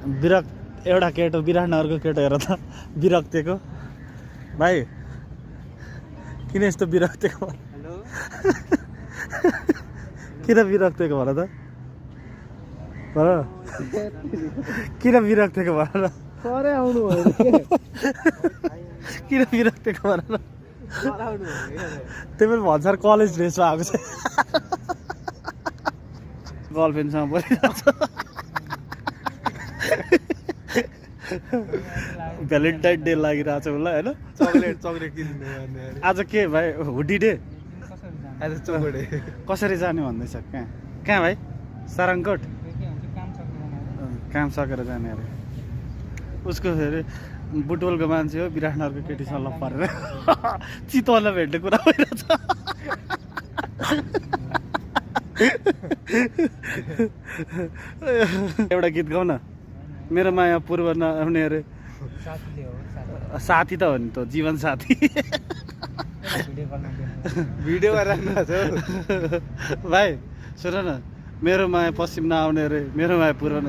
एउटा केटो विराटनगरको केटो हेर त विरक्तिको भाइ किन यस्तो विरक्तिको किन विरक्तिको भन त भन किन विरक्तिको भन न किन विरक्तिको भन न त्यो पनि भन्छ कलेज ड्रेसमा आएको छ गर्लफ्रेन्डसँग बोलिरहेको छ भ्यालेन्टाइन डे लागिरहेको छ उसलाई होइन चक्लेट किन्नु आज के भाइ हुडी डे आज चौकडे कसरी जाने भन्दैछ कहाँ भाइ सारङकोट काम सकेर जाने अरे उसको फेरि बुटवलको मान्छे हो विराटनगरको केटीसँग लप पारेर चितवनलाई भेट्ने कुरा भइरहेछ एउटा गीत गाउन मेरो माया पूर्व नआउने अरे साथी त हो नि त जीवन साथी भिडियो राख्नु भाइ सुन न मेरो माया पश्चिम नआउने अरे मेरो माया पूर्व न